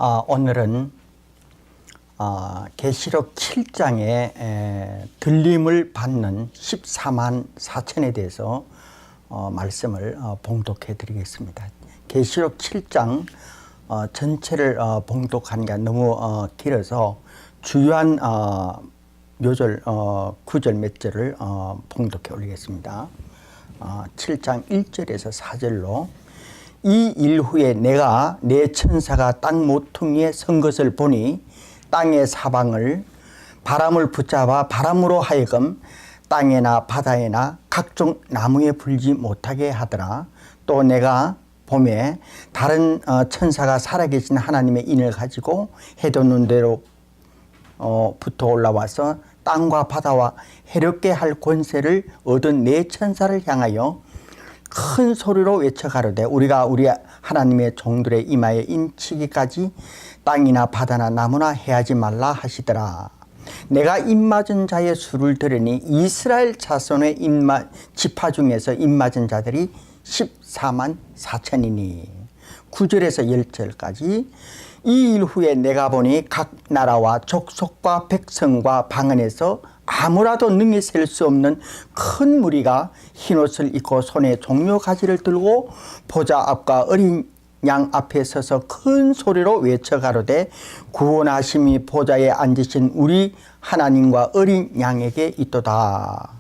오늘은 계시록 7장에 들림을 받는 14만 4천에 대해서 말씀을 봉독해 드리겠습니다. 계시록 7장 전체를 봉독하는 게 너무 길어서 주요한 요절 구절 몇 절을 봉독해 올리겠습니다. 7장 1절에서 4절로 이 일 후에 내가 내 천사가 땅 모퉁이에 선 것을 보니 땅의 사방을 바람을 붙잡아 바람으로 하여금 땅에나 바다에나 각종 나무에 불지 못하게 하더라. 또 내가 봄에 다른 천사가 살아계신 하나님의 인을 가지고 해돋는 대로 부터 올라와서 땅과 바다와 해롭게 할 권세를 얻은 네 천사를 향하여 큰 소리로 외쳐 가로되 우리가 우리 하나님의 종들의 이마에 인치기까지 땅이나 바다나 나무나 해하지 말라 하시더라. 내가 입맞은 자의 수를 들으니 이스라엘 자손의 지파 중에서 입맞은 자들이 14만 4천이니 9절에서 10절까지 이 일 후에 내가 보니 각 나라와 족속과 백성과 방언에서 아무라도 능히 셀 수 없는 큰 무리가 흰옷을 입고 손에 종려 가지를 들고 보좌 앞과 어린 양 앞에 서서 큰 소리로 외쳐 가로되 구원하심이 보좌에 앉으신 우리 하나님과 어린 양에게 있도다.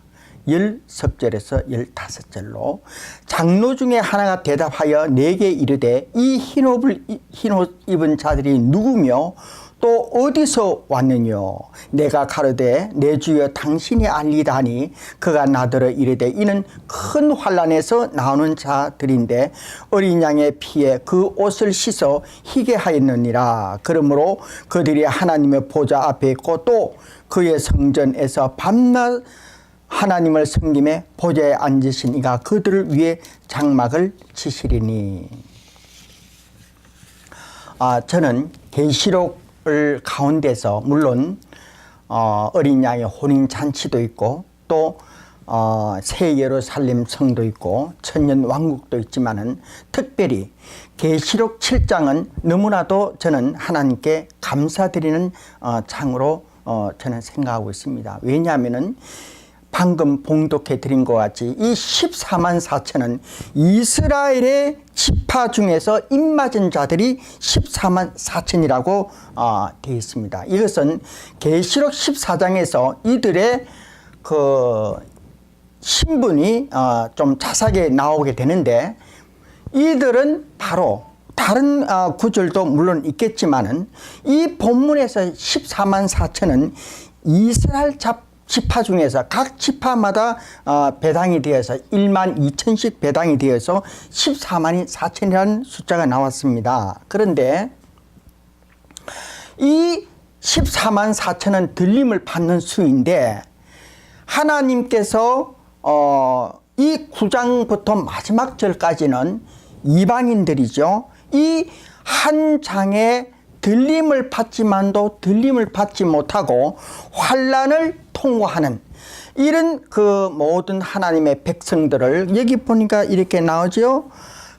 10절에서 15절로 장로 중에 하나가 대답하여 내게 이르되 이 흰옷 입은 자들이 누구며 또 어디서 왔느뇨? 내가 가로되 내 주여 당신이 알리다 하니 그가 나더러 이르되 이는 큰 환난에서 나오는 자들인데 어린 양의 피에 그 옷을 씻어 희게 하였느니라. 그러므로 그들이 하나님의 보좌 앞에 있고 또 그의 성전에서 밤낮 하나님을 섬김에 보좌에 앉으신 이가 그들을 위해 장막을 치시리니. 저는 계시록을 가운데서 물론 어린 양의 혼인 잔치도 있고 또 새 예루살렘 성도 있고 천년 왕국도 있지만은 특별히 계시록 7장은 너무나도 저는 하나님께 감사드리는 장으로 저는 생각하고 있습니다. 왜냐하면은 방금 봉독해 드린 것 같이 이 14만 4천은 이스라엘의 지파 중에서 입맞은 자들이 14만 4천이라고 되어 있습니다. 이것은 계시록 14장에서 이들의 그 신분이 좀 자세하게 나오게 되는데 이들은 바로 다른 구절도 물론 있겠지만은 이 본문에서 14만 4천은 이스라엘 지파 중에서 각 지파마다 배당이 되어서 1만 2천씩 배당이 되어서 14만이 4천이라는 숫자가 나왔습니다. 그런데 이 14만 4천은 들림을 받는 수인데 하나님께서 이 9장부터 마지막 절까지는 이방인들이죠. 이 한 장에 들림을 받지만도 들림을 받지 못하고 환난을 통과하는 이런 그 모든 하나님의 백성들을 여기 보니까 이렇게 나오죠.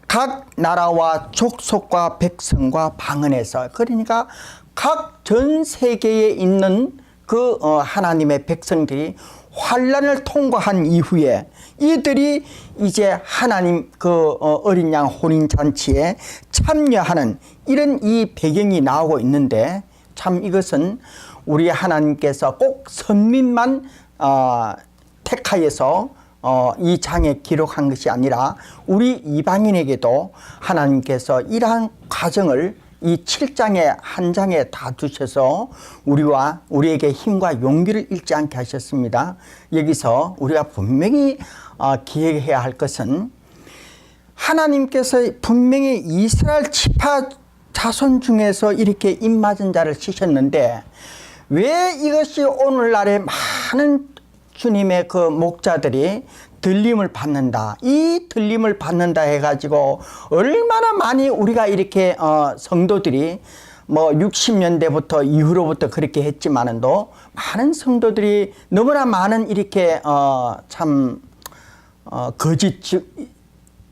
각 나라와 족속과 백성과 방언에서 그러니까 각 전 세계에 있는 그 하나님의 백성들이 환난을 통과한 이후에 이들이 이제 하나님 그 어린 양 혼인 잔치에 참여하는 이런 이 배경이 나오고 있는데 참 이것은 우리 하나님께서 꼭 선민만 택하여서 이 장에 기록한 것이 아니라 우리 이방인에게도 하나님께서 이러한 과정을 이 7장에 한 장에 다 두셔서 우리에게 힘과 용기를 잃지 않게 하셨습니다. 여기서 우리가 분명히 기억해야 할 것은 하나님께서 분명히 이스라엘 지파 자손 중에서 이렇게 입맞은 자를 치셨는데 왜 이것이 오늘날에 많은 주님의 그 목자들이 들림을 받는다. 이 들림을 받는다 해가지고 얼마나 많이 우리가 이렇게 성도들이 뭐 60년대부터 이후로부터 그렇게 했지만은도 많은 성도들이 너무나 많은 이렇게 참 거짓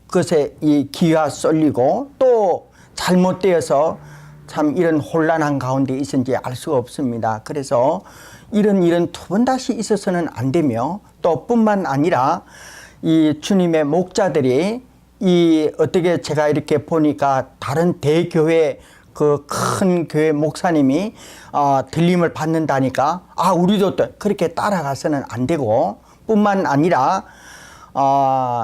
것에 이 기가 쏠리고 또 잘못되어서 참 이런 혼란한 가운데 있은지 알 수가 없습니다. 그래서 이런 일은 두 번 다시 있어서는 안 되며, 또 뿐만 아니라 이 주님의 목자들이 이 어떻게 제가 이렇게 보니까 다른 대교회 그 큰 교회 목사님이 들림을 받는다니까 우리도 또 그렇게 따라가서는 안 되고, 뿐만 아니라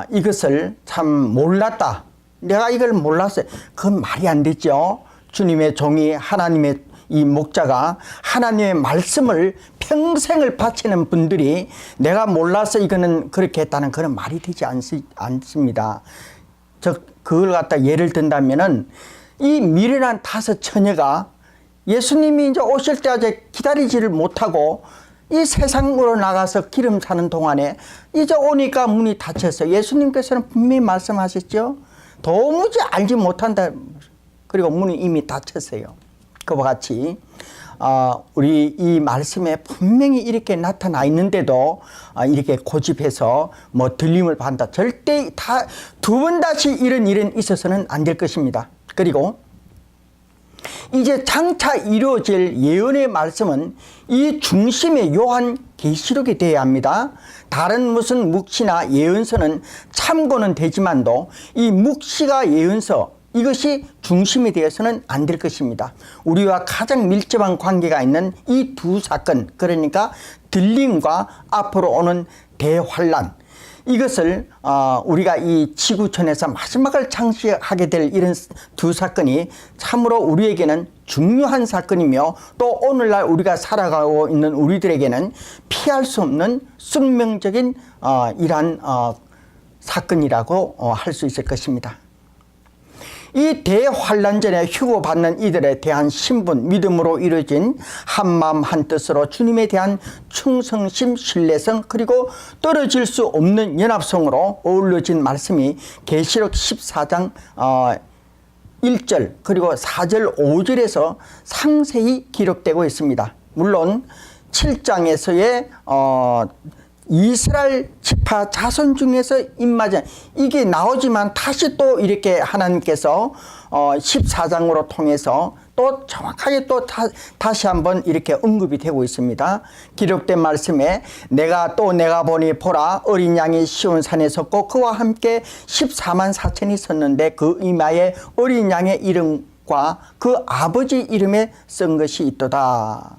이것을 참 몰랐다, 내가 이걸 몰랐어요, 그건 말이 안 되죠. 주님의 종이, 하나님의 이 목자가 하나님의 말씀을 평생을 바치는 분들이 내가 몰라서 이거는 그렇게 했다는 그런 말이 되지 않습니다. 그걸 갖다 예를 든다면은 이 미련한 5 처녀가 예수님이 이제 오실 때까지 기다리지를 못하고 이 세상으로 나가서 기름 사는 동안에 이제 오니까 문이 닫혀서 예수님께서는 분명히 말씀하셨죠. 도무지 알지 못한다. 그리고 문이 이미 닫혔어요. 그와 같이 우리 이 말씀에 분명히 이렇게 나타나 있는데도 이렇게 고집해서 뭐 들림을 받는다, 절대 다 2번 다시 이런 일은 있어서는 안 될 것입니다. 그리고 이제 장차 이루어질 예언의 말씀은 이 중심의 요한 계시록이 되어야 합니다. 다른 무슨 묵시나 예언서는 참고는 되지만도 이 묵시가 예언서, 이것이 중심이 되어서는 안 될 것입니다. 우리와 가장 밀접한 관계가 있는 이 2 사건, 그러니까 들림과 앞으로 오는 대환란, 이것을 우리가 이 지구촌에서 마지막을 창시하게 될 이런 2 사건이 참으로 우리에게는 중요한 사건이며, 또 오늘날 우리가 살아가고 있는 우리들에게는 피할 수 없는 숙명적인 이러한 사건이라고 할 수 있을 것입니다. 이 대환란전에 휴거받는 이들에 대한 신분, 믿음으로 이루어진 한마음 한뜻으로 주님에 대한 충성심, 신뢰성, 그리고 떨어질 수 없는 연합성으로 어우러진 말씀이 계시록 14장 1절 그리고 4절 5절에서 상세히 기록되고 있습니다. 물론 7장에서의 이스라엘 지파 자손 중에서 입맞은 이게 나오지만 다시 또 이렇게 하나님께서 14장으로 통해서 또 정확하게 또 다시 한번 이렇게 언급이 되고 있습니다. 기록된 말씀에 내가 보니 보라 어린 양이 시온 산에 섰고 그와 함께 14만 4천이 섰는데 그 이마에 어린 양의 이름과 그 아버지 이름에 쓴 것이 있도다.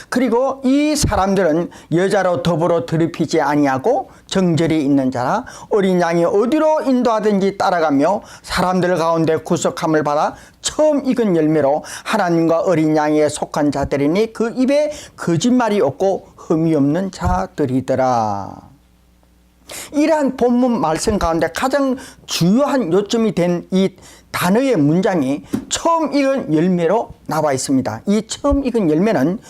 그리고 이 사람들은 여자로 더불어 더럽히지 아니하고 정절이 있는 자라 어린 양이 어디로 인도하든지 따라가며 사람들 가운데 구속함을 받아 처음 익은 열매로 하나님과 어린 양에 속한 자들이니 그 입에 거짓말이 없고 흠이 없는 자들이더라. 이러한 본문 말씀 가운데 가장 주요한 요점이 된 이 단어의 문장이 처음 익은 열매로 나와 있습니다. 이 처음 익은 열매는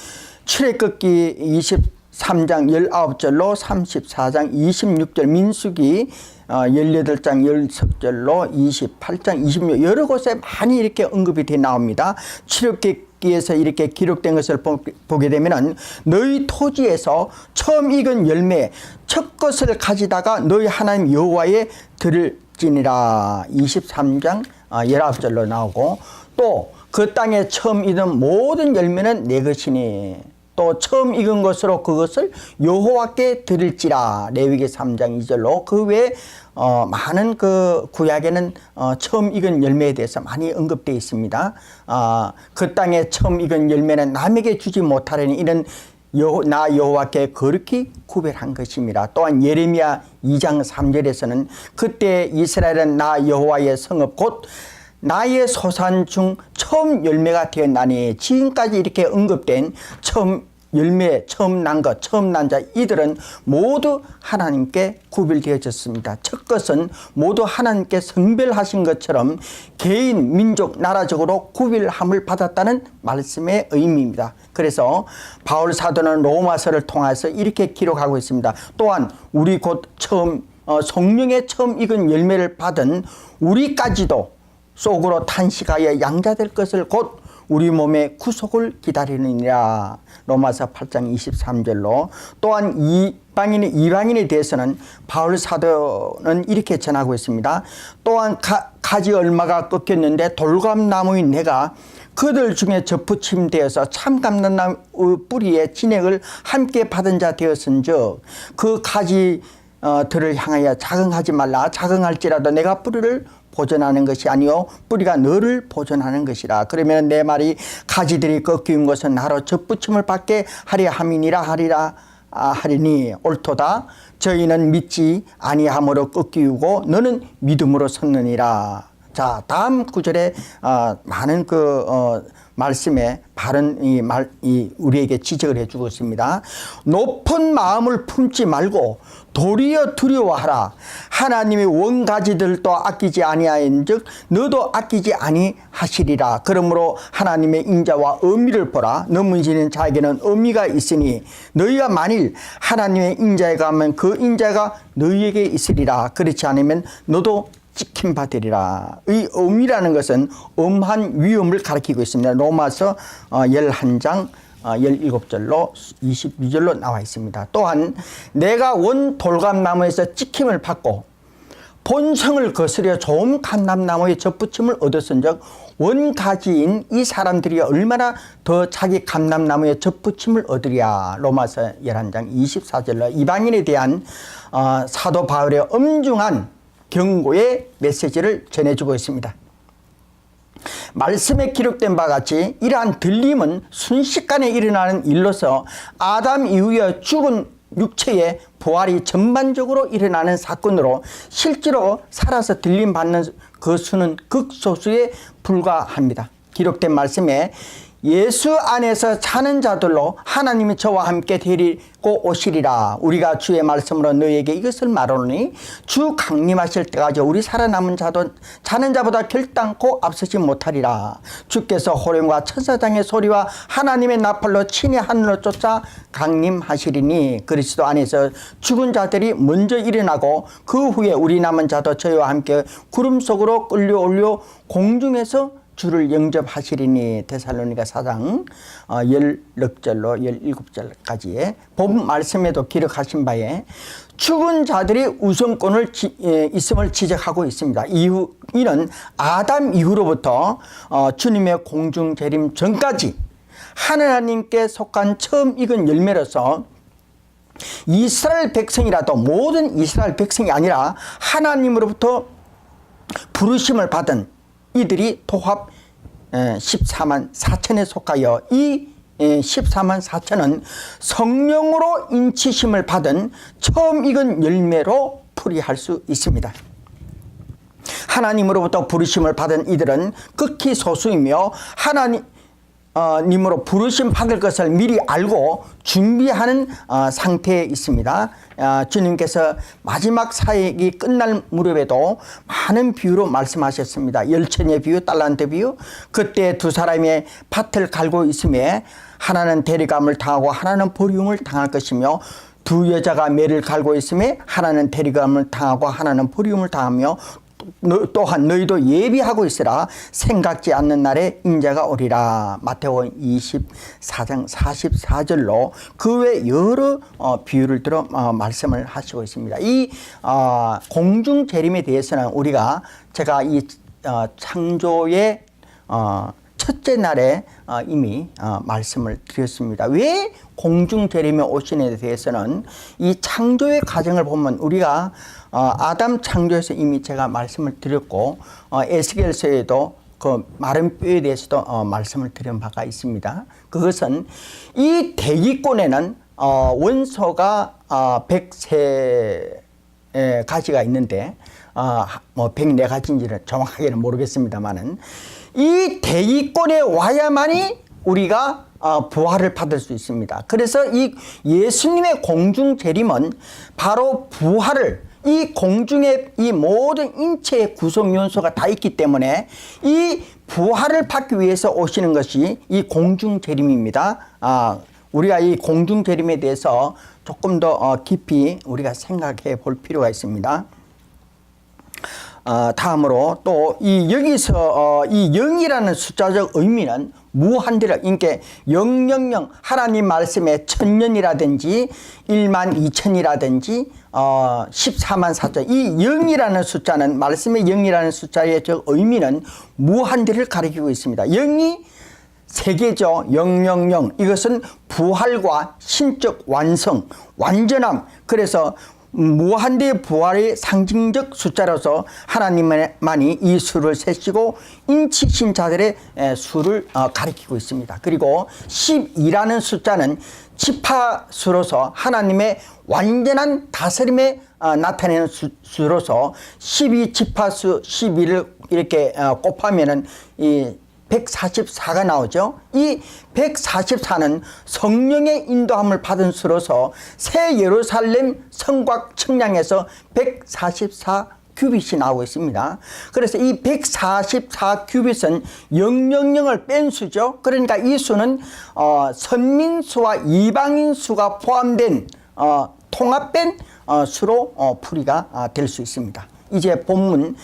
출애굽기 23장 19절로 34장 26절, 민수기 18장 10절로 28장 26절 여러 곳에 많이 이렇게 언급이 되어 나옵니다. 출애굽기에서 이렇게 기록된 것을 보게 되면 너희 토지에서 처음 익은 열매 첫 것을 가지다가 너희 하나님 여호와의 들을지니라 23장 19절로 나오고, 또 그 땅에 처음 익은 모든 열매는 내 것이니 또 처음 익은 것으로 그것을 여호와께 드릴지라 레위기 3장 2절로 그 외에 많은 그 구약에는 처음 익은 열매에 대해서 많이 언급되어 있습니다. 그 땅에 처음 익은 열매는 남에게 주지 못하려니 이는 나 여호와께 거룩히 구별한 것입니다. 또한 예레미야 2장 3절에서는 그때 이스라엘은 나 여호와의 성읍 곧 나의 소산 중 처음 열매가 되었나니, 지금까지 이렇게 언급된 처음 열매, 처음 난 것, 처음 난 자, 이들은 모두 하나님께 구별되어졌습니다. 첫 것은 모두 하나님께 성별하신 것처럼 개인, 민족, 나라적으로 구별함을 받았다는 말씀의 의미입니다. 그래서 바울 사도는 로마서를 통해서 이렇게 기록하고 있습니다. 또한 우리 곧 처음 성령의 처음 익은 열매를 받은 우리까지도 속으로 탄식하여 양자될 것을 곧 우리 몸의 구속을 기다리느니라. 로마서 8장 23절로. 또한 이방인에 대해서는 바울 사도는 이렇게 전하고 있습니다. 또한 가지 얼마가 꺾였는데 돌감나무인 내가 그들 중에 접붙임되어서 참 감람나무 뿌리의 진액을 함께 받은 자 되었은즉 그 가지들을 향하여 자긍하지 말라. 자긍할지라도 내가 뿌리를 보존하는 것이 아니요 뿌리가 너를 보존하는 것이라. 그러면 내 말이 가지들이 꺾인 것은 나로 접붙임을 받게 하려 함이니라 하리니 옳도다. 저희는 믿지 아니함으로 꺾이고 너는 믿음으로 섰느니라. 자, 다음 구절에 많은 말씀에 바른 우리에게 지적을 해주고 있습니다. 높은 마음을 품지 말고 도리어 두려워하라. 하나님의 원가지들도 아끼지 아니하인즉 너도 아끼지 아니하시리라. 그러므로 하나님의 인자와 의미를 보라. 너 문지는 자에게는 의미가 있으니 너희가 만일 하나님의 인자에 가면 그 인자가 너희에게 있으리라. 그렇지 않으면 너도 찍힌 바 되리라. 이 의미라는 것은 엄한 위험을 가리키고 있습니다. 로마서 11장 17절로 22절로 나와 있습니다. 또한 내가 원 돌감나무에서 찍힘을 받고 본성을 거스려 좋은 감람나무의 접붙임을 얻었은즉 원가지인 이 사람들이 얼마나 더 자기 감람나무의 접붙임을 얻으랴. 로마서 11장 24절로 이방인에 대한 사도 바울의 엄중한 경고의 메시지를 전해주고 있습니다. 말씀에 기록된 바와 같이 이러한 들림은 순식간에 일어나는 일로서 아담 이후에 죽은 육체의 부활이 전반적으로 일어나는 사건으로 실제로 살아서 들림 받는 그 수는 극소수에 불과합니다. 기록된 말씀에 예수 안에서 사는 자들로 하나님이 저와 함께 데리고 오시리라. 우리가 주의 말씀으로 너희에게 이것을 말하노니 주 강림하실 때까지 우리 살아남은 자도 자는 자보다 결단코 앞서지 못하리라. 주께서 호령과 천사장의 소리와 하나님의 나팔로 친히 하늘로 쫓아 강림하시리니 그리스도 안에서 죽은 자들이 먼저 일어나고 그 후에 우리 남은 자도 저희와 함께 구름 속으로 끌려올려 공중에서 주를 영접하시리니. 데살로니가 4장 16절로 17절까지의 본 말씀에도 기록하신 바에 죽은 자들이 우선권을 있음을 지적하고 있습니다. 이는 아담 이후로부터 주님의 공중 재림 전까지 하나님께 속한 처음 익은 열매로서 이스라엘 백성이라도 모든 이스라엘 백성이 아니라 하나님으로부터 부르심을 받은 이들이 도합 14만 4천에 속하여 이 14만 4천은 성령으로 인치심을 받은 처음 익은 열매로 풀이할 수 있습니다. 하나님으로부터 부르심을 받은 이들은 극히 소수이며 하나님으로 부르심 받을 것을 미리 알고 준비하는 상태에 있습니다. 주님께서 마지막 사역이 끝날 무렵에도 많은 비유로 말씀하셨습니다. 열천의 비유, 달란트 비유. 그때 두 사람의 밭을 갈고 있음에 하나는 대리감을 당하고 하나는 버림을 당할 것이며 두 여자가 매를 갈고 있음에 하나는 대리감을 당하고 하나는 버림을 당하며 또한 너희도 예비하고 있으라. 생각지 않는 날에 인자가 오리라. 마태복음 24장 44절로 그 외 여러 비유를 들어 말씀을 하시고 있습니다. 이 공중 재림에 대해서는 제가 이 창조의 첫째 날에 이미 말씀을 드렸습니다. 왜 공중 재림에 오신에 대해서는 이 창조의 과정을 보면 우리가 아담 창조에서 이미 제가 말씀을 드렸고 에스겔서에도 그 마른 뼈에 대해서도 말씀을 드린 바가 있습니다. 그것은 이 대기권에는 원소가 103가지가 있는데 104가지인지는 정확하게는 모르겠습니다만은 이 대기권에 와야만이 우리가 부활을 받을 수 있습니다. 그래서 이 예수님의 공중 재림은 바로 부활을, 이 공중에 이 모든 인체의 구성 요소가 다 있기 때문에 이 부활을 받기 위해서 오시는 것이 이 공중 재림입니다. 우리가 이 공중 재림에 대해서 조금 더 깊이 우리가 생각해 볼 필요가 있습니다. 다음으로 또 이 여기서 이 0이라는 숫자적 의미는 무한대로 인게 000 하나님 말씀에 1000년이라든지 12,000이라든지 14만 4천 이 0이라는 숫자는 말씀의 0이라는 숫자의 저 의미는 무한대를 가리키고 있습니다. 0이 세 개죠. 000 이것은 부활과 신적 완성, 완전함. 그래서 무한대의 부활의 상징적 숫자로서 하나님만이 이 수를 세시고 인치신 자들의 수를 가리키고 있습니다. 그리고 12라는 숫자는 지파수로서 하나님의 완전한 다스림에 나타내는 수로서 12지파수 12를 이렇게 곱하면은 이 144가 나오죠. 이 144는 성령의 인도함을 받은 수로서 새 예루살렘 성곽 측량에서 144 큐빗이 나오고 있습니다. 그래서 이 144 큐빗은 000을 뺀 수죠. 그러니까 이 수는 선민수와 이방인 수가 포함된 통합된 수로 풀이가 될 수 있습니다. 이제 본문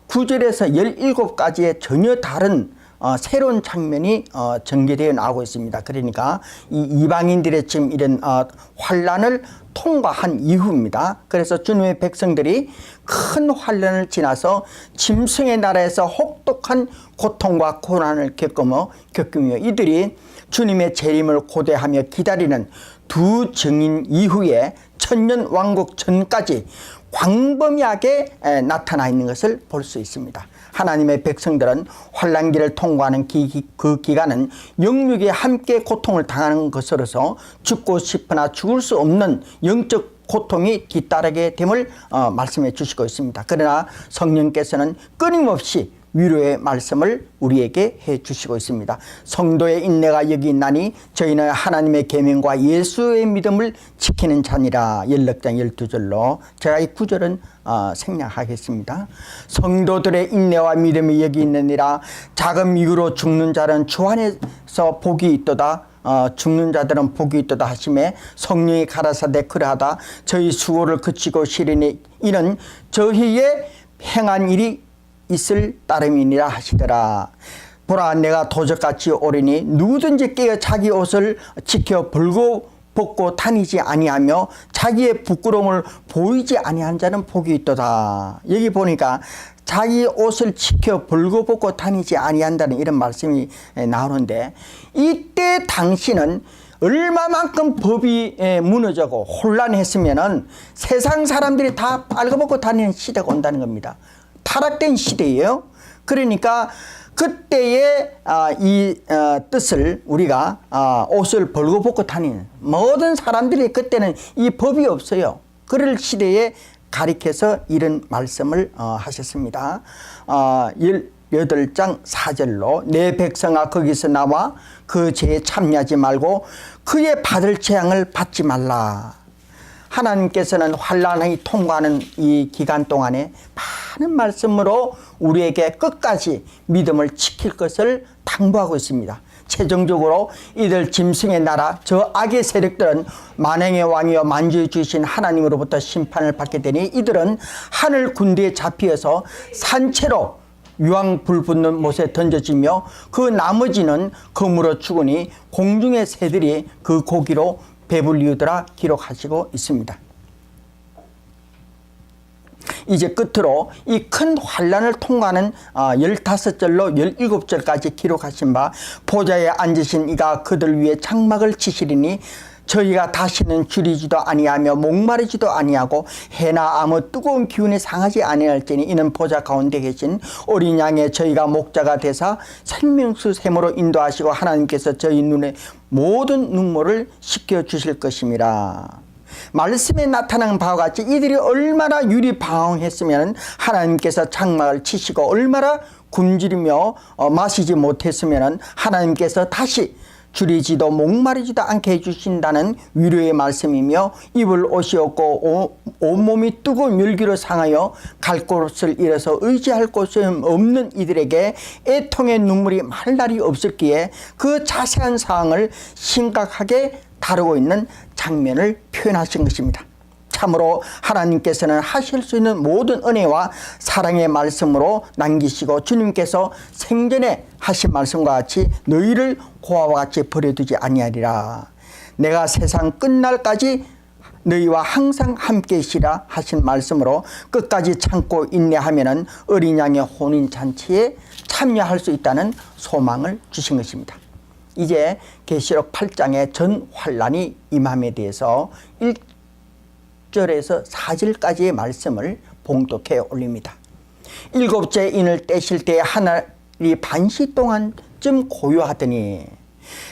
9절에서 17가지의 전혀 다른 새로운 장면이 전개되어 나오고 있습니다. 그러니까 이 이방인들의 지금 이런 환란을 통과한 이후입니다. 그래서 주님의 백성들이 큰 환란을 지나서 짐승의 나라에서 혹독한 고통과 고난을 겪으며 이들이 주님의 재림을 고대하며 기다리는 두 증인 이후에 천년 왕국 전까지 광범위하게 나타나 있는 것을 볼 수 있습니다. 하나님의 백성들은 환난기를 통과하는 그 기간은 영육이 함께 고통을 당하는 것으로서 죽고 싶으나 죽을 수 없는 영적 고통이 뒤따르게 됨을 말씀해 주시고 있습니다. 그러나 성령께서는 끊임없이 위로의 말씀을 우리에게 해 주시고 있습니다. 성도의 인내가 여기 있나니 저희는 하나님의 계명과 예수의 믿음을 지키는 자니라. 연락장 12절로 제가 이 구절은 생략하겠습니다. 성도들의 인내와 믿음이 여기 있느니라. 작은 미구로 죽는 자는 주 안에서 복이 있도다. 죽는 자들은 복이 있도다 하심에 성령이 가라사대 그러하다. 저희 수고를 그치고 시리니 이는 저희의 행한 일이 있을 따름이니라 하시더라. 보라 내가 도적같이 오리니 누구든지 깨어 자기 옷을 지켜 벌거벗고 다니지 아니하며 자기의 부끄러움을 보이지 아니한 자는 복이 있도다. 여기 보니까 자기 옷을 지켜 벌거벗고 다니지 아니한다는 이런 말씀이 나오는데 이때 당시는 얼마만큼 법이 무너져고 혼란했으면은 세상 사람들이 다 빨가벗고 다니는 시대가 온다는 겁니다. 타락된 시대예요. 그러니까 그때의 이 뜻을 우리가 옷을 벌거벗고 다니는 모든 사람들이 그때는 이 법이 없어요. 그럴 시대에 가리켜서 이런 말씀을 하셨습니다. 18장 4절로 내 백성아 거기서 나와 그 죄에 참여하지 말고 그의 받을 재앙을 받지 말라. 하나님께서는 환란이 통과하는 이 기간 동안에 많은 말씀으로 우리에게 끝까지 믿음을 지킬 것을 당부하고 있습니다. 최종적으로 이들 짐승의 나라 저 악의 세력들은 만행의 왕이여 만주의 주신 하나님으로부터 심판을 받게 되니 이들은 하늘 군대에 잡히어서 산채로 유황 불 붙는 못에 던져지며 그 나머지는 검으로 죽으니 공중의 새들이 그 고기로 배불리우더라 기록하시고 있습니다. 이제 끝으로 이 큰 환란을 통과하는 15절로 17절까지 기록하신 바 보좌에 앉으신 이가 그들 위에 장막을 치시리니 저희가 다시는 줄이지도 아니하며 목마르지도 아니하고 해나 아무 뜨거운 기운이 상하지 아니할지니 이는 보좌 가운데 계신 어린 양의 저희가 목자가 되사 생명수 샘으로 인도하시고 하나님께서 저희 눈에 모든 눈물을 씻겨 주실 것임이라. 말씀에 나타난 바와 같이 이들이 얼마나 유리방황했으면 하나님께서 장막을 치시고 얼마나 굶주리며 마시지 못했으면 하나님께서 다시 줄이지도 목마르지도 않게 해주신다는 위로의 말씀이며 입을 옷이 없고 온몸이 뜨거운 열기로 상하여 갈 곳을 잃어서 의지할 곳이 없는 이들에게 애통의 눈물이 말 날이 없었기에 그 자세한 사항을 심각하게 다루고 있는 장면을 표현하신 것입니다. 참으로 하나님께서는 하실 수 있는 모든 은혜와 사랑의 말씀으로 남기시고 주님께서 생전에 하신 말씀과 같이 너희를 고아와 같이 버려두지 아니하리라. 내가 세상 끝날까지 너희와 항상 함께이시라 하신 말씀으로 끝까지 참고 인내하면은 어린 양의 혼인잔치에 참여할 수 있다는 소망을 주신 것입니다. 이제 계시록 8장의 전 환란이 임함에 대해서 1절에서 4절까지의 말씀을 봉독해 올립니다. 일곱째 인을 떼실 때에 하늘이 반시 동안쯤 고요하더니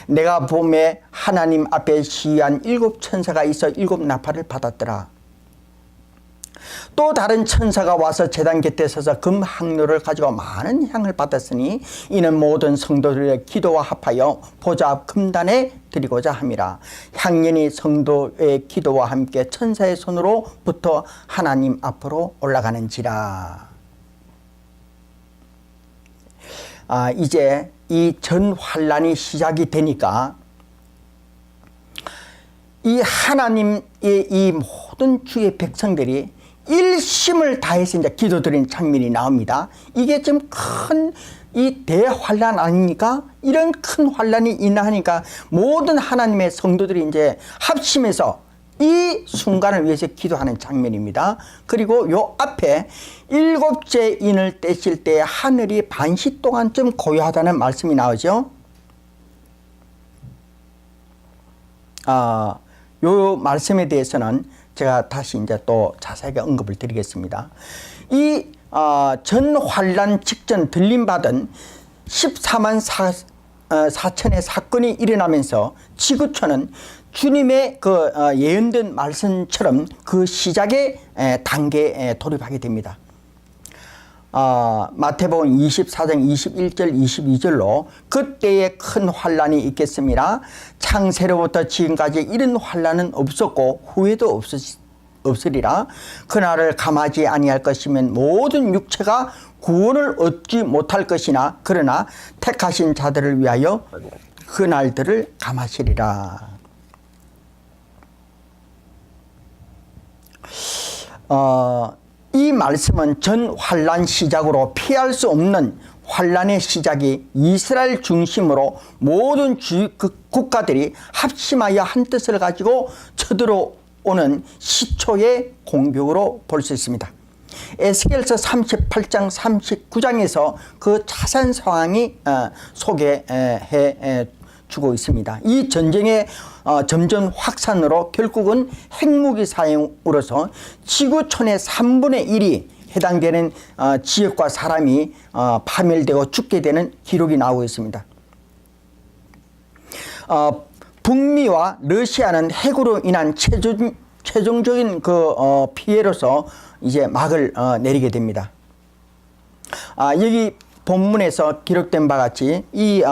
내가 봄에 하나님 앞에 시위한 7 천사가 있어 7 나팔을 받았더라. 또 다른 천사가 와서 제단 곁에 서서 금 항로를 가지고 많은 향을 받았으니 이는 모든 성도들의 기도와 합하여 보좌 앞 금단에 드리고자 함이라. 향연이 성도의 기도와 함께 천사의 손으로부터 하나님 앞으로 올라가는지라. 이제 이 전 환란이 시작이 되니까 이 하나님의 이 모든 주의 백성들이 일심을 다해서 이제 기도드린 장면이 나옵니다. 이게 좀 큰 이 대환란 아닙니까? 이런 큰 환란이 인하니까 모든 하나님의 성도들이 이제 합심해서 이 순간을 위해서 기도하는 장면입니다. 그리고 요 앞에 7째 인을 떼실 때 하늘이 반시 동안쯤 고요하다는 말씀이 나오죠. 요 말씀에 대해서는 제가 다시 이제 또 자세하게 언급을 드리겠습니다. 이 전 환란 직전 들림받은 14만 4천의 사건이 일어나면서 지구촌은 주님의 그 예언된 말씀처럼 그 시작의 단계에 돌입하게 됩니다. 마태복음 24장 21절 22절로 그때에 큰 환란이 있겠습니다. 창세로부터 지금까지 이런 환란은 없었고 후에도 없으리라. 그날을 감하지 아니할 것이면 모든 육체가 구원을 얻지 못할 것이나 그러나 택하신 자들을 위하여 그날들을 감하시리라. 이 말씀은 전 환란 시작으로 피할 수 없는 환란의 시작이 이스라엘 중심으로 모든 국가들이 합심하여 한 뜻을 가지고 쳐들어오는 시초의 공격으로 볼 수 있습니다. 에스겔서 38장 39장에서 그 자세한 상황이 소개해 주고 있습니다. 이 전쟁의 점점 확산으로 결국은 핵무기 사용으로서 지구촌의 3분의 1이 해당되는 지역과 사람이 파멸되고 죽게 되는 기록이 나오고 있습니다. 북미와 러시아는 핵으로 인한 최종적인 그 피해로서 이제 막을 내리게 됩니다. 여기 본문에서 기록된 바 같이 이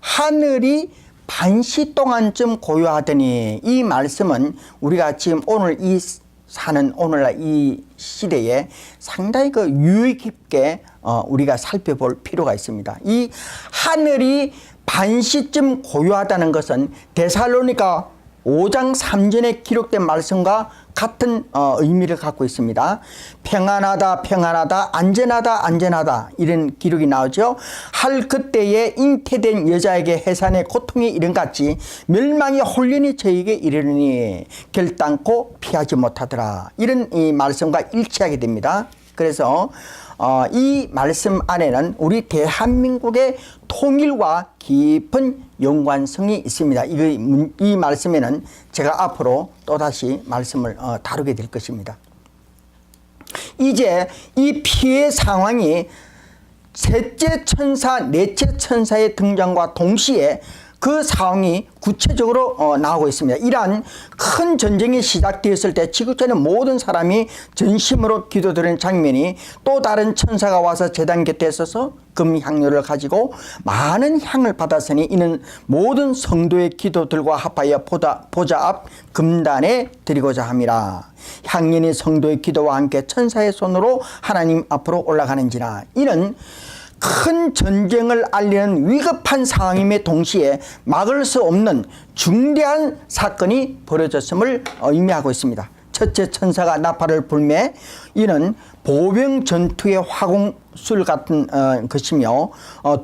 하늘이 반시 동안쯤 고요하더니 이 말씀은 우리가 지금 오늘 이 사는 오늘날 이 시대에 상당히 그 유의 깊게 우리가 살펴볼 필요가 있습니다. 이 하늘이 반시쯤 고요하다는 것은 데살로니가 5장 3절에 기록된 말씀과 같은 의미를 갖고 있습니다. 평안하다 평안하다 안전하다 안전하다 이런 기록이 나오죠. 할 그때에 잉태된 여자에게 해산의 고통이 이른같이 멸망의 혼련이 저에게 이르니 결단코 피하지 못하더라. 이런 이 말씀과 일치하게 됩니다. 그래서 이 말씀 안에는 우리 대한민국의 통일과 깊은 연관성이 있습니다. 이 말씀에는 제가 앞으로 또다시 말씀을 다루게 될 것입니다. 이제 이 피해 상황이 셋째 천사, 넷째 천사의 등장과 동시에 그 상황이 구체적으로 나오고 있습니다. 이러한 큰 전쟁이 시작되었을 때 지구촌의 모든 사람이 전심으로 기도드리는 장면이 또 다른 천사가 와서 제단 곁에 서서 금향료를 가지고 많은 향을 받았으니 이는 모든 성도의 기도들과 합하여 보좌 앞 금단에 드리고자 함이라. 향연이 성도의 기도와 함께 천사의 손으로 하나님 앞으로 올라가는지라. 이는 큰 전쟁을 알리는 위급한 상황임에 동시에 막을 수 없는 중대한 사건이 벌어졌음을 의미하고 있습니다. 첫째 천사가 나팔을 불매 이는 보병 전투의 화공술 같은 것이며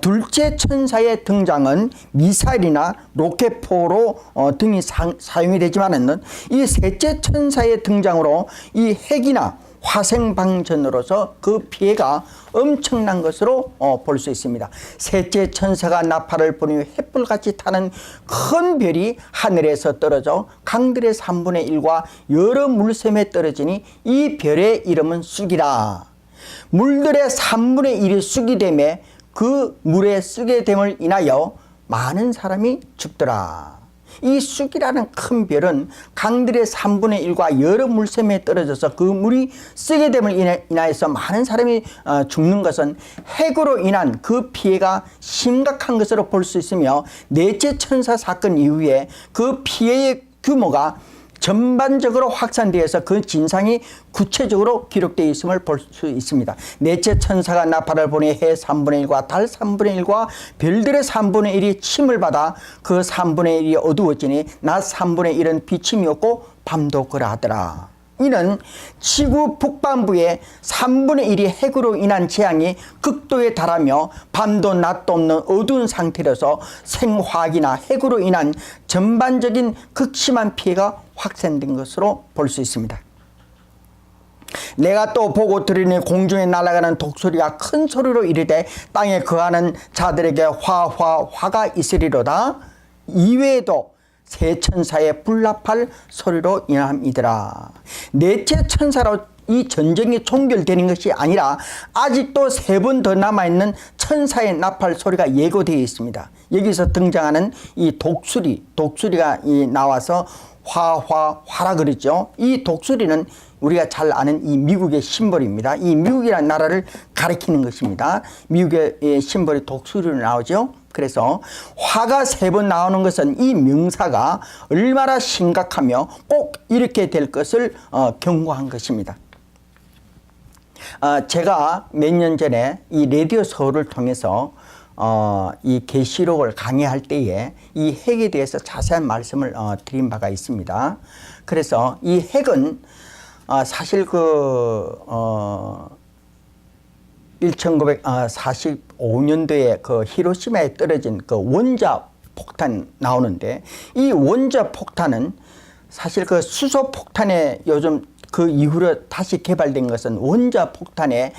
둘째 천사의 등장은 미사일이나 로켓포로 등이 사용이 되지만은 이 셋째 천사의 등장으로 이 핵이나 화생방전으로서 그 피해가 엄청난 것으로 볼 수 있습니다. 셋째 천사가 나팔을 불며 횃불같이 타는 큰 별이 하늘에서 떨어져 강들의 3분의 1과 여러 물샘에 떨어지니 이 별의 이름은 쑥이라. 물들의 3분의 1이 쑥이 되매 그 물에 쓰게 됨을 인하여 많은 사람이 죽더라. 이 쑥이라는 큰 별은 강들의 3분의 1과 여러 물샘에 떨어져서 그 물이 쓰게 됨을 인하여서 많은 사람이 죽는 것은 핵으로 인한 그 피해가 심각한 것으로 볼 수 있으며 넷째 천사 사건 이후에 그 피해의 규모가 전반적으로 확산되어서 그 진상이 구체적으로 기록되어 있음을 볼 수 있습니다. 넷째 천사가 나팔을 보내 해 3분의 1과 달 3분의 1과 별들의 3분의 1이 침을 받아 그 3분의 1이 어두워지니 낮 3분의 1은 비침이 없고 밤도 그러하더라. 이는 지구 북반부의 3분의 1이 핵으로 인한 재앙이 극도에 달하며 밤도 낮도 없는 어두운 상태로서 생화학이나 핵으로 인한 전반적인 극심한 피해가 확산된 것으로 볼 수 있습니다. 내가 또 보고 들으니 공중에 날아가는 독수리가 큰 소리로 이르되 땅에 거하는 자들에게 화가 있으리로다. 이외에도 세 천사의 불납할 소리로 인함이더라. 넷째 천사로 이 전쟁이 종결되는 것이 아니라 아직도 3번 더 남아있는 천사의 나팔 소리가 예고되어 있습니다. 여기서 등장하는 이 독수리가 나와서 화라 그러죠. 이 독수리는 우리가 잘 아는 이 미국의 심벌입니다. 이 미국이라는 나라를 가리키는 것입니다. 미국의 심벌이 독수리로 나오죠. 그래서 화가 3번 나오는 것은 이 명사가 얼마나 심각하며 꼭 이렇게 될 것을 경고한 것입니다. 제가 몇 년 전에 이 라디오 서울을 통해서 이 계시록을 강의할 때에 이 핵에 대해서 자세한 말씀을 드린 바가 있습니다. 그래서 이 핵은 사실 1945년도에 그 히로시마에 떨어진 그 원자 폭탄 나오는데 이 원자 폭탄은 사실 그 수소 폭탄에 요즘 그 이후로 다시 개발된 것은 원자 폭탄에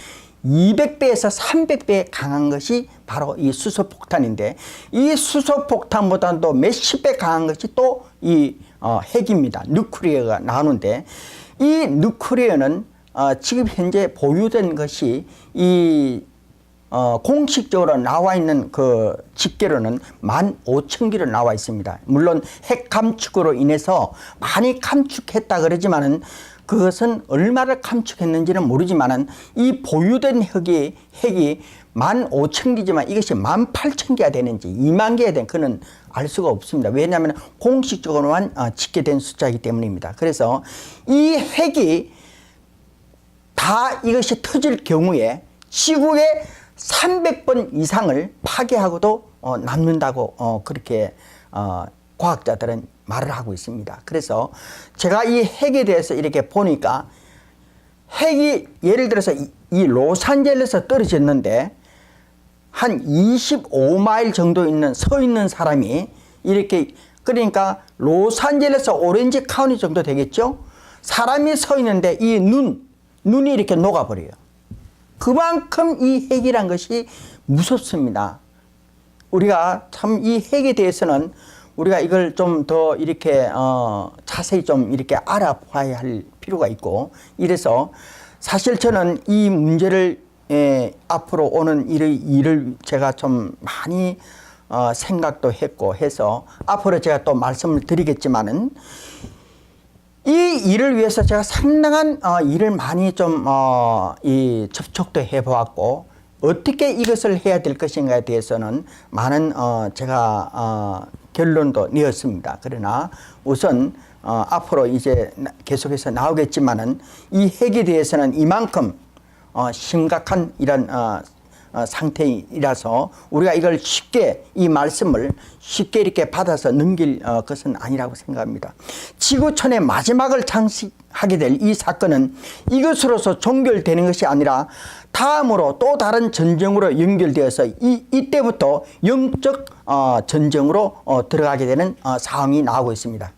200배에서 300배 강한 것이 바로 이 수소 폭탄인데 이 수소 폭탄보다도 몇십 배 강한 것이 또 이 핵입니다. 누클리어가 나오는데 이 누클리어는 지금 현재 보유된 것이 공식적으로 나와 있는 그 집계로는 15,000기로 나와 있습니다. 물론 핵 감축으로 인해서 많이 감축했다 그러지만은 그것은 얼마를 감축했는지는 모르지만은 이 보유된 핵이 15,000기지만 이것이 18,000기가 되는지 2만 개가 된 그는 알 수가 없습니다. 왜냐하면 공식적으로만 집계된 숫자이기 때문입니다. 그래서 이 핵이 다 이것이 터질 경우에 지구의 300번 이상을 파괴하고도 남는다고 그렇게 과학자들은 말을 하고 있습니다. 그래서 제가 이 핵에 대해서 이렇게 보니까 핵이 예를 들어서 이 로스앤젤레스에 떨어졌는데 한 25마일 정도 서 있는 사람이 이렇게 그러니까 로스앤젤레스 오렌지 카운티 정도 되겠죠? 사람이 서 있는데 이 눈이 이렇게 녹아버려요. 그만큼 이 핵이란 것이 무섭습니다. 우리가 참 이 핵에 대해서는 우리가 이걸 좀 더 이렇게 자세히 좀 이렇게 알아봐야 할 필요가 있고 이래서 사실 저는 이 문제를 앞으로 오는 일을 제가 좀 많이 생각도 했고 해서 앞으로 제가 또 말씀을 드리겠지만은 이 일을 위해서 제가 상당한 일을 많이 좀 접촉도 해보았고 어떻게 이것을 해야 될 것인가에 대해서는 많은 제가 결론도 내었습니다. 그러나 우선 앞으로 이제 계속해서 나오겠지만은 이 핵에 대해서는 이만큼 심각한 이런 상태이라서 우리가 이걸 쉽게 이 말씀을 쉽게 이렇게 받아서 넘길 것은 아니라고 생각합니다. 지구촌의 마지막을 장식하게 될 이 사건은 이것으로서 종결되는 것이 아니라 다음으로 또 다른 전쟁으로 연결되어서 이때부터 영적 전쟁으로 들어가게 되는 상황이 나오고 있습니다.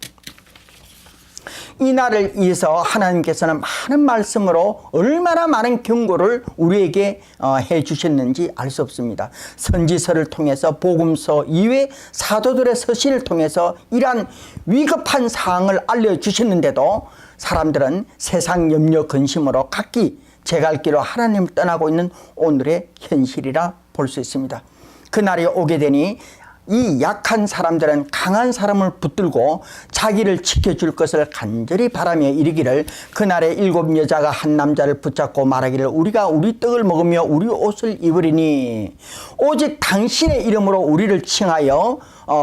이 날을 위해서 하나님께서는 많은 말씀으로 얼마나 많은 경고를 우리에게 해 주셨는지 알 수 없습니다. 선지서를 통해서 복음서 이외 사도들의 서신을 통해서 이러한 위급한 상황을 알려주셨는데도 사람들은 세상 염려 근심으로 각기 제갈 길로 하나님을 떠나고 있는 오늘의 현실이라 볼 수 있습니다. 그날이 오게 되니 이 약한 사람들은 강한 사람을 붙들고 자기를 지켜줄 것을 간절히 바라며 이르기를 그날에 7 여자가 한 남자를 붙잡고 말하기를 우리가 우리 떡을 먹으며 우리 옷을 입으리니 오직 당신의 이름으로 우리를 칭하여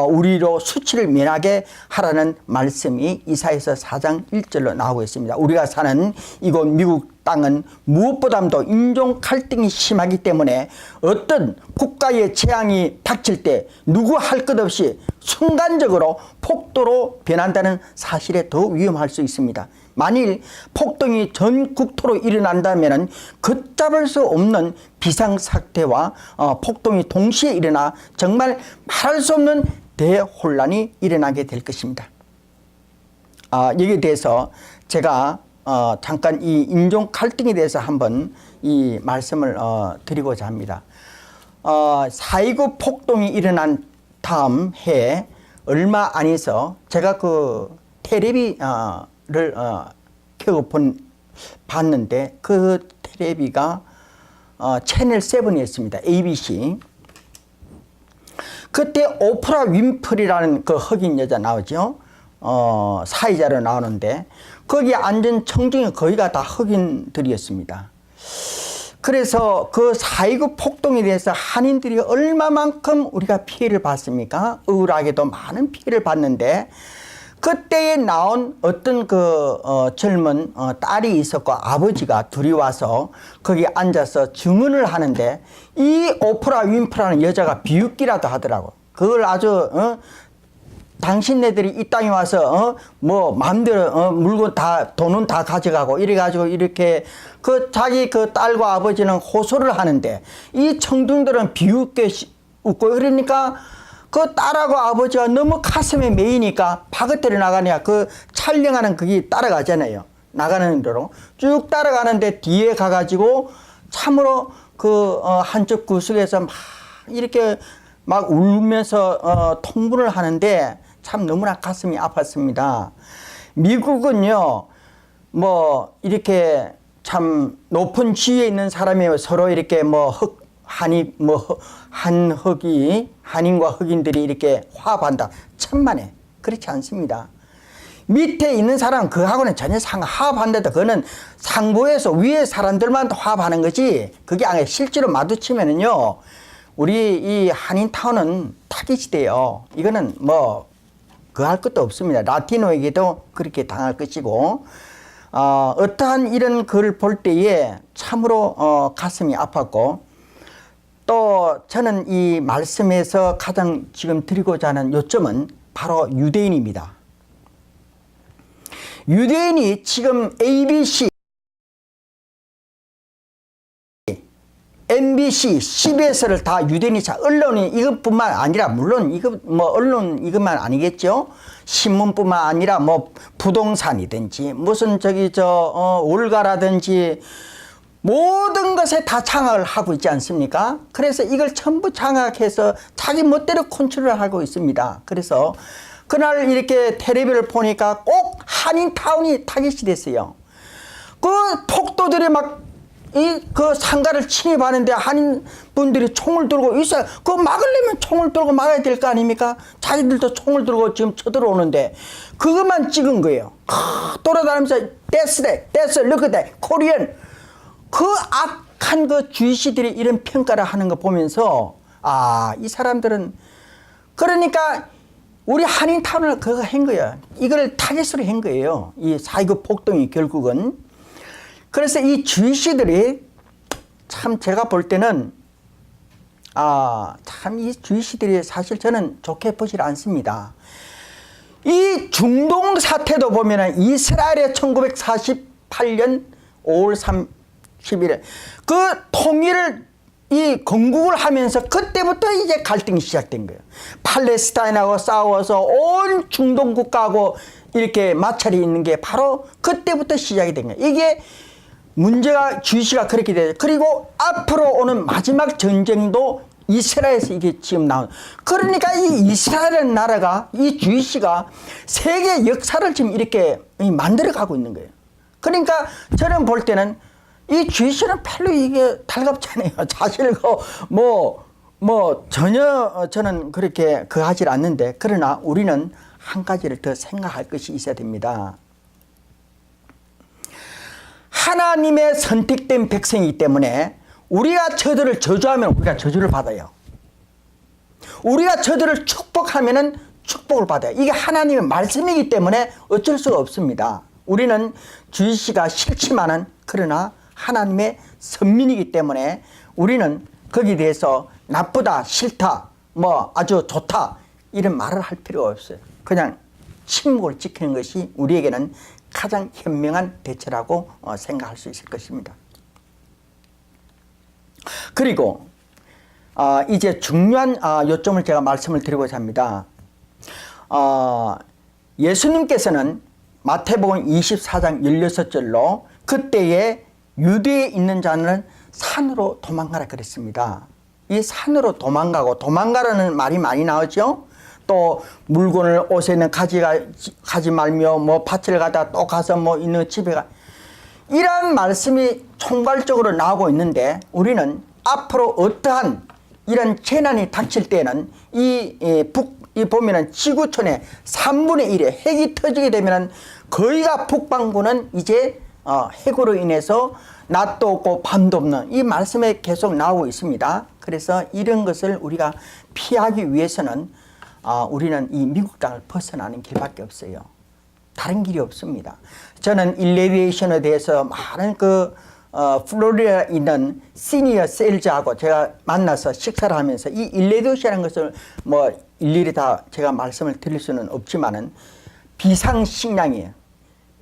우리로 수치를 면하게 하라는 말씀이 이사야서 4장 1절로 나오고 있습니다. 우리가 사는 이곳 미국 땅은 무엇보다도 인종 갈등이 심하기 때문에 어떤 국가의 재앙이 닥칠 때 누구 할 것 없이 순간적으로 폭도로 변한다는 사실에 더 위험할 수 있습니다. 만일 폭동이 전 국토로 일어난다면 걷잡을 수 없는 비상사태와 폭동이 동시에 일어나 정말 말할 수 없는 대혼란이 일어나게 될 것입니다. 여기에 대해서 제가 잠깐 이 인종 갈등에 대해서 한번 이 말씀을 드리고자 합니다. 4.29 폭동이 일어난 다음 해에 얼마 안에서 제가 그 텔레비를 켜고 봤는데 그 텔레비가 채널 7이었습니다. ABC. 그때 오프라 윈프리라는 그 흑인 여자 나오죠. 사회자로 나오는데 거기에 앉은 청중이 거의가 다 흑인들이었습니다. 그래서 그 4.29 폭동에 대해서 한인들이 얼마만큼 우리가 피해를 봤습니까? 억울하게도 많은 피해를 봤는데 그때에 나온 어떤 그 젊은 딸이 있었고 아버지가 둘이 와서 거기 앉아서 증언을 하는데 이 오프라 윈프라는 여자가 비웃기라도 하더라고. 그걸 아주 당신네들이 이 땅에 와서 뭐 마음대로 물건 다 돈은 다 가져가고 이래가지고 이렇게 그 자기 그 딸과 아버지는 호소를 하는데 이 청중들은 비웃게 웃고 그러니까 그 딸하고 아버지가 너무 가슴에 메이니까 바깥으로 나가냐 그 촬영하는 그게 따라가잖아요. 나가는 대로 쭉 따라가는데 뒤에 가가지고 참으로 그 한쪽 구석에서 막 이렇게 막 울면서 통분을 하는데 참 너무나 가슴이 아팠습니다. 미국은요, 뭐 이렇게 참 높은 지위에 있는 사람이 서로 이렇게 뭐 한인과 흑인들이 이렇게 화합한다. 천만에 그렇지 않습니다. 밑에 있는 사람은 그하고는 전혀 화합한데도 그거는 상부에서 위에 사람들만 화합하는 거지. 그게 아니라 실제로 마주치면은요, 우리 이 한인타운은 타깃이 돼요. 이거는 뭐 그 할 것도 없습니다. 라티노에게도 그렇게 당할 것이고 어떠한 이런 글을 볼 때에 참으로 가슴이 아팠고 또 저는 이 말씀에서 가장 지금 드리고자 하는 요점은 바로 유대인입니다. 유대인이 지금 ABC, MBC, CBS를 다 유대인이 언론이 이것뿐만 아니라 물론 이거 뭐 언론 이것만 아니겠죠. 신문뿐만 아니라 뭐 부동산이든지 무슨 올가라든지 모든 것에 다 장악을 하고 있지 않습니까? 그래서 이걸 전부 장악해서 자기 멋대로 컨트롤을 하고 있습니다. 그래서 그날 이렇게 텔레비를 보니까 꼭 한인타운이 타깃이 됐어요. 그 폭도들이 막 그 상가를 침입하는데 한인분들이 총을 들고 있어요. 그거 막으려면 총을 들고 막아야 될 거 아닙니까? 자기들도 총을 들고 지금 쳐들어오는데 그것만 찍은 거예요. 돌아다니면서 That's look at that, Korean. 그 악한 그 주의시들이 이런 평가를 하는 거 보면서 이 사람들은 그러니까 우리 한인타운을 그거 한 거야. 이걸 타겟으로 한 거예요. 이 4.29 폭동이 결국은. 그래서 이 주의시들이 참 제가 볼 때는 참 이 주이시들이 사실 저는 좋게 보질 않습니다. 이 중동 사태도 보면은 이스라엘의 1948년 5월 30일 그 통일을 이 건국을 하면서 그때부터 이제 갈등이 시작된 거예요. 팔레스타인하고 싸워서 온 중동 국가하고 이렇게 마찰이 있는 게 바로 그때부터 시작이 된 거예요. 이게 문제가 주이시가 그렇게 돼요. 그리고 앞으로 오는 마지막 전쟁도 이스라엘에서 이게 지금 나온. 그러니까 이 이스라엘이라는 나라가 이 주이시가 세계 역사를 지금 이렇게 만들어 가고 있는 거예요. 그러니까 저는 볼 때는 이 주이시는 별로 이게 달갑잖아요. 사실 전혀 저는 그렇게 하질 않는데, 그러나 우리는 한 가지를 더 생각할 것이 있어야 됩니다. 하나님의 선택된 백성이기 때문에 우리가 저들을 저주하면 우리가 저주를 받아요. 우리가 저들을 축복하면 축복을 받아요. 이게 하나님의 말씀이기 때문에 어쩔 수가 없습니다. 우리는 주이시가 싫지만은 그러나 하나님의 선민이기 때문에 우리는 거기에 대해서 나쁘다, 싫다, 아주 좋다 이런 말을 할 필요가 없어요. 그냥 침묵을 지키는 것이 우리에게는 가장 현명한 대처라고 생각할 수 있을 것입니다. 그리고 이제 중요한 요점을 제가 말씀을 드리고자 합니다. 예수님께서는 마태복음 24장 16절로 그때에 유대에 있는 자는 산으로 도망가라 그랬습니다. 이 산으로 도망가라는 말이 많이 나오죠. 또 물건을 옷에 있는 가지 말며 밭을 가다 또 가서 있는 집에 가, 이런 말씀이 총괄적으로 나오고 있는데, 우리는 앞으로 어떠한 이런 재난이 닥칠 때는 이 보면은 지구촌의 3분의 1의 핵이 터지게 되면은 거의가 북반구는 이제 핵으로 인해서 낮도 없고 밤도 없는 이 말씀에 계속 나오고 있습니다. 그래서 이런 것을 우리가 피하기 위해서는 우리는 이 미국 땅을 벗어나는 길밖에 없어요. 다른 길이 없습니다. 저는 일레비에이션에 대해서 많은 플로리다에 있는 시니어 세일즈하고 제가 만나서 식사를 하면서 이 일레비에이션이라는 것을 일일이 다 제가 말씀을 드릴 수는 없지만은 비상식량이에요.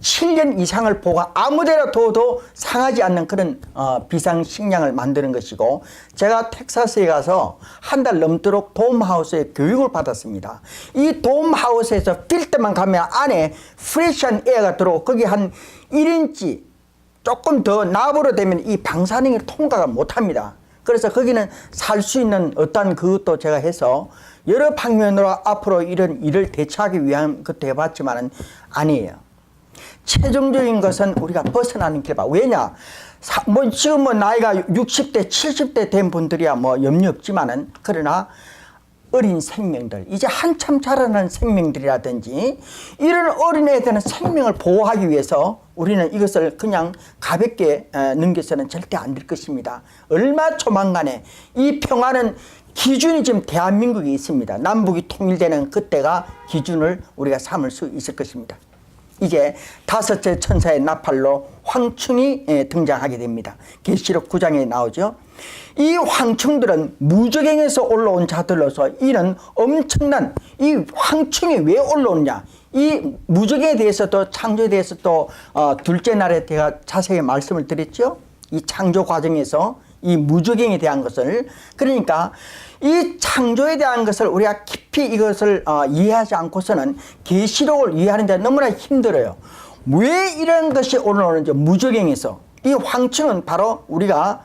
7년 이상을 보고 아무데나 둬도 상하지 않는 그런 비상식량을 만드는 것이고, 제가 텍사스에 가서 한 달 넘도록 돔하우스에 교육을 받았습니다. 이 돔하우스에서 필터만 가면 안에 프레시한 에어가 들어오고 거기 한 1인치 조금 더 나부로 되면 이 방사능이 통과가 못합니다. 그래서 거기는 살 수 있는 어떤 그것도 제가 해서 여러 방면으로 앞으로 이런 일을 대처하기 위한 것도 해봤지만은 아니에요. 최종적인 것은 우리가 벗어나는 길이다. 왜냐? 지금 나이가 60대, 70대 된 분들이야 염려 없지만은, 그러나 어린 생명들, 이제 한참 자라는 생명들이라든지 이런 어린애들은 생명을 보호하기 위해서 우리는 이것을 그냥 가볍게 넘겨서는 절대 안 될 것입니다. 얼마 조만간에 이 평화는 기준이 지금 대한민국에 있습니다. 남북이 통일되는 그때가 기준을 우리가 삼을 수 있을 것입니다. 이제 다섯째 천사의 나팔로 황충이 등장하게 됩니다. 계시록 9장에 나오죠. 이 황충들은 무저갱에서 올라온 자들로서 이는 엄청난, 이 황충이 왜 올라오느냐, 이 무저갱에 대해서도 창조에 대해서 또 둘째 날에 제가 자세히 말씀을 드렸죠. 이 창조 과정에서 이 무저갱에 대한 것을, 그러니까 이 창조에 대한 것을 우리가 깊이 이것을 이해하지 않고서는 계시록을 이해하는 데 너무나 힘들어요. 왜 이런 것이 올라오는지, 무저갱에서 이 황충은 바로 우리가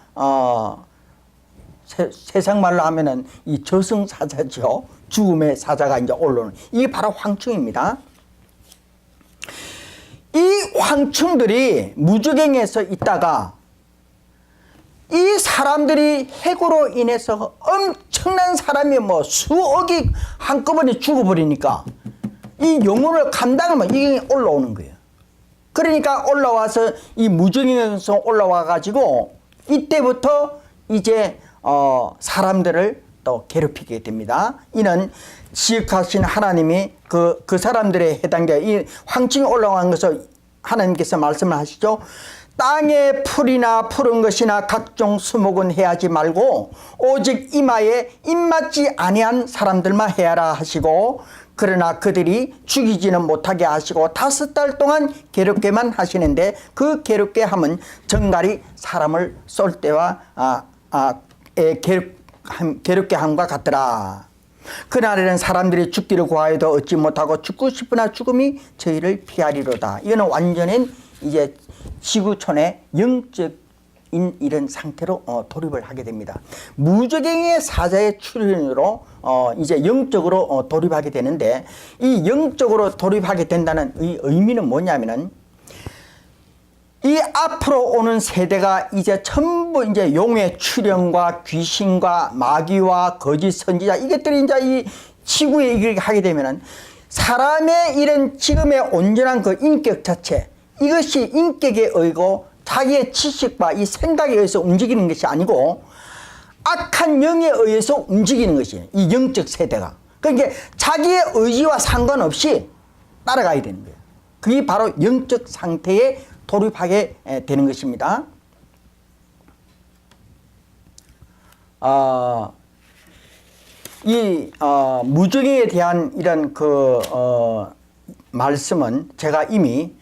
세상 말로 하면은 이 저승사자죠. 죽음의 사자가 이제 올라오는, 이게 바로 황충입니다. 이 황충들이 무저갱에서 있다가 이 사람들이 핵으로 인해서 엄청난 사람이 수억이 한꺼번에 죽어버리니까 이 영혼을 감당하면 이게 올라오는 거예요. 그러니까 올라와서 이 무저갱에서 올라와 가지고 이때부터 이제 사람들을 또 괴롭히게 됩니다. 이는 지극하신 하나님이 그 사람들에 해당되어 이 황충이 올라간 것을 하나님께서 말씀을 하시죠. 땅에 풀이나 푸른 것이나 각종 수목은 해하지 말고 오직 이마에 입맞지 아니한 사람들만 해하라 하시고, 그러나 그들이 죽이지는 못하게 하시고 5달 동안 괴롭게만 하시는데, 그 괴롭게 함은 정갈이 사람을 쏠 때와 괴롭게 함과 같더라. 그날에는 사람들이 죽기를 구하여도 얻지 못하고 죽고 싶으나 죽음이 저희를 피하리로다. 이거는 완전히 이제 지구촌의 영적인 이런 상태로 돌입을 하게 됩니다. 무저갱이의 사자의 출현으로 이제 영적으로 돌입하게 되는데, 이 영적으로 돌입하게 된다는 이 의미는 뭐냐면은, 이 앞으로 오는 세대가 이제 전부 이제 용의 출현과 귀신과 마귀와 거짓 선지자, 이것들이 이제 이 지구에 이렇게 하게 되면은 사람의 이런 지금의 온전한 그 인격 자체, 이것이 인격에 의고 자기의 지식과 이 생각에 의해서 움직이는 것이 아니고 악한 영에 의해서 움직이는 것이에요. 이 영적 세대가. 그러니까 자기의 의지와 상관없이 따라가야 되는 거예요. 그게 바로 영적 상태에 돌입하게 되는 것입니다. 무저갱이에 대한 이런 말씀은 제가 이미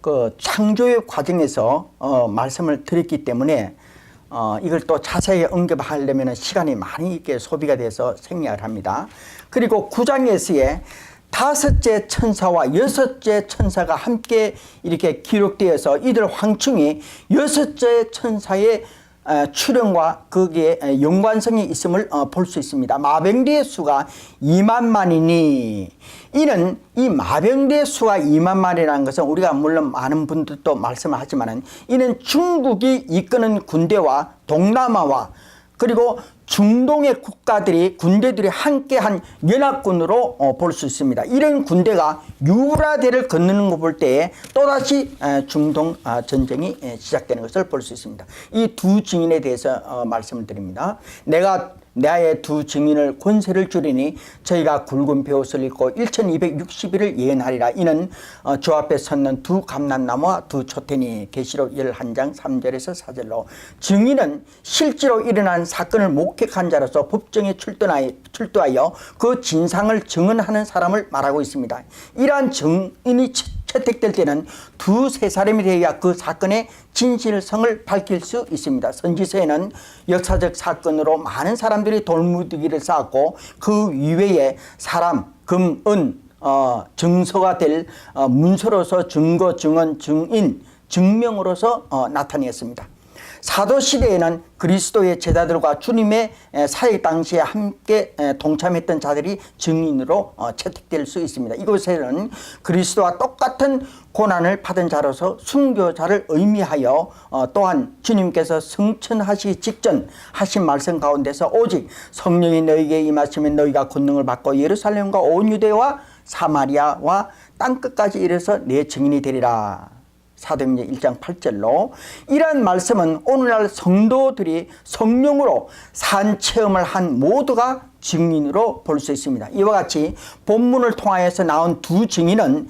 그 창조의 과정에서 말씀을 드렸기 때문에 이걸 또 자세히 언급하려면 시간이 많이 이렇게 소비가 돼서 생략을 합니다. 그리고 9장에서의 5째 천사와 6째 천사가 함께 이렇게 기록되어서 이들 황충이 6째 천사의 출현과 거기에 연관성이 있음을 볼 수 있습니다. 마병대의 수가 2만만이니, 이는 이 마병대의 수가 2만만이라는 것은 우리가 물론 많은 분들도 말씀을 하지만은, 이는 중국이 이끄는 군대와 동남아와 그리고 중동의 군대들이 함께한 연합군으로 볼 수 있습니다. 이런 군대가 유브라데를 건너는 거 볼 때에 또다시 중동 전쟁이 시작되는 것을 볼 수 있습니다. 이 두 증인에 대해서 말씀을 드립니다. 내가 나의 두 증인을 권세를 주리니 저희가 굵은 베옷을 입고 1260일을 예언하리라. 이는 주 앞에 섰는 두 감람나무와 두 촛대니. 계시록 11장 3절에서 4절로. 증인은 실제로 일어난 사건을 목격한 자로서 법정에 출두하여 그 진상을 증언하는 사람을 말하고 있습니다. 이러한 증인이 채택될 때는 2-3 사람이 되어야 그 사건의 진실성을 밝힐 수 있습니다. 선지서에는 역사적 사건으로 많은 사람들이 돌무더기를 쌓았고, 그 이외에 사람, 금, 은, 증서가 될 문서로서 증거, 증언, 증인, 증명으로서 나타냈습니다. 사도시대에는 그리스도의 제자들과 주님의 사역 당시에 함께 동참했던 자들이 증인으로 채택될 수 있습니다. 이곳에는 그리스도와 똑같은 고난을 받은 자로서 순교자를 의미하여 또한 주님께서 승천하시기 직전 하신 말씀 가운데서 오직 성령이 너희에게 임하시면 너희가 권능을 받고 예루살렘과 온 유대와 사마리아와 땅끝까지 이르러서 내 증인이 되리라. 사도행전 1장 8절로. 이러한 말씀은 오늘날 성도들이 성령으로 산 체험을 한 모두가 증인으로 볼 수 있습니다. 이와 같이 본문을 통하여서 나온 두 증인은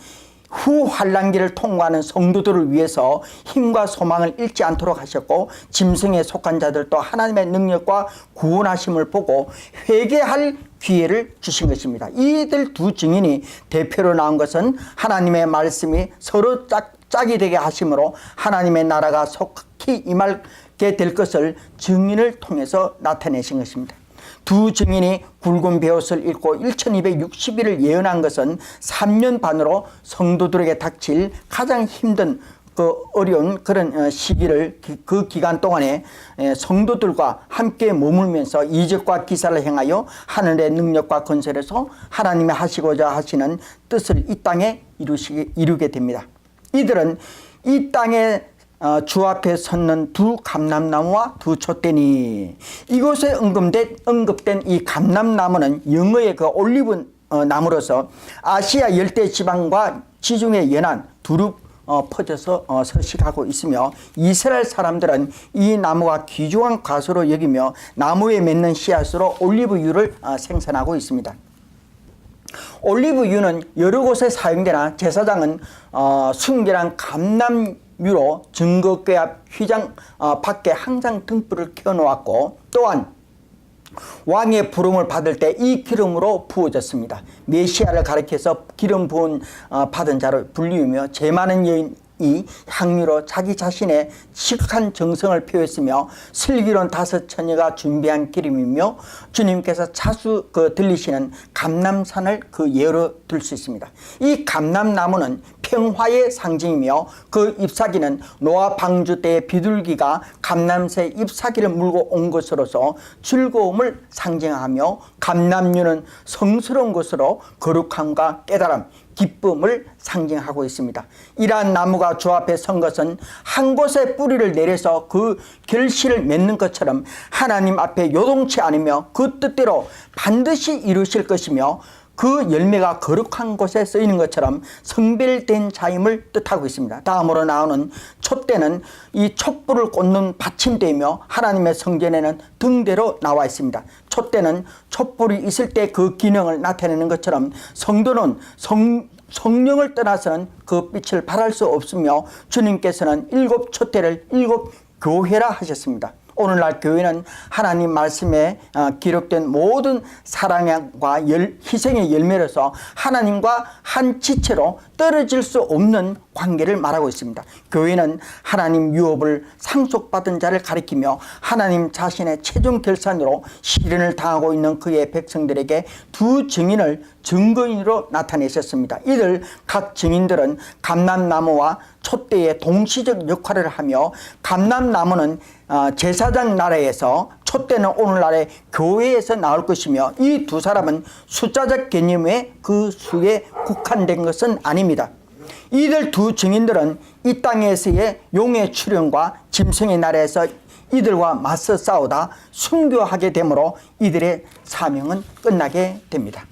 후 환란기를 통과하는 성도들을 위해서 힘과 소망을 잃지 않도록 하셨고, 짐승에 속한 자들도 하나님의 능력과 구원하심을 보고 회개할 기회를 주신 것입니다. 이들 두 증인이 대표로 나온 것은 하나님의 말씀이 서로 짝이 되게 하심으로 하나님의 나라가 속히 임하게 될 것을 증인을 통해서 나타내신 것입니다. 두 증인이 굵은 베옷을 입고 1260일을 예언한 것은 3년 반으로 성도들에게 닥칠 가장 힘든 어려운 그런 시기를, 그 기간 동안에 성도들과 함께 머물면서 이적과 기사를 행하여 하늘의 능력과 건설에서 하나님이 하시고자 하시는 뜻을 이 땅에 이루게 됩니다. 이들은 이 땅에 주 앞에 섰는 두 감람나무와 두 촛대니. 이곳에 언급된 이 감람나무는 영어의 그 올리브 나무로서 아시아 열대 지방과 지중해 연안 두루 퍼져서 서식하고 있으며, 이스라엘 사람들은 이 나무가 귀중한 과수로 여기며 나무에 맺는 씨앗으로 올리브유를 생산하고 있습니다. 올리브유는 여러 곳에 사용되나 제사장은 순결한 감람 유로 증거궤 앞 휘장 밖에 항상 등불을 켜놓았고, 또한 왕의 부름을 받을 때 이 기름으로 부어졌습니다. 메시아를 가리켜서 기름 부은 받은 자로 불리우며, 제 많은 여인이 향유로 자기 자신의 시극한 정성을 표했으며, 슬기로운 5 처녀가 준비한 기름이며, 주님께서 자주 들리시는 감람산을 그 예로 들 수 있습니다. 이 감람나무는 평화의 상징이며, 그 잎사귀는 노아 방주 때의 비둘기가 감람새 잎사귀를 물고 온 것으로서 즐거움을 상징하며, 감람류는 성스러운 것으로 거룩함과 깨달음, 기쁨을 상징하고 있습니다. 이러한 나무가 주 앞에 선 것은 한 곳에 뿌리를 내려서 그 결실을 맺는 것처럼 하나님 앞에 요동치 않으며 그 뜻대로 반드시 이루실 것이며, 그 열매가 거룩한 곳에 쓰이는 것처럼 성별된 자임을 뜻하고 있습니다. 다음으로 나오는 촛대는 이 촛불을 꽂는 받침대이며, 하나님의 성전에는 등대로 나와 있습니다. 촛대는 촛불이 있을 때 그 기능을 나타내는 것처럼, 성도는 성령을 떠나서는 그 빛을 발할 수 없으며, 주님께서는 7 촛대를 7 교회라 하셨습니다. 오늘날 교회는 하나님 말씀에 기록된 모든 사랑과 희생의 열매로서 하나님과 한 지체로 떨어질 수 없는 관계를 말하고 있습니다. 교회는 하나님 유업을 상속받은 자를 가리키며, 하나님 자신의 최종 결산으로 시련을 당하고 있는 그의 백성들에게 2 증인을 증거인으로 나타내셨습니다. 이들 각 증인들은 감람나무와 촛대의 동시적 역할을 하며, 감람나무는 제사장 나라에서, 촛대는 오늘날의 교회에서 나올 것이며, 이 2 사람은 숫자적 개념의 그 수에 국한된 것은 아닙니다. 이들 2 증인들은 이 땅에서의 용의 출현과 짐승의 나라에서 이들과 맞서 싸우다 순교하게 되므로 이들의 사명은 끝나게 됩니다.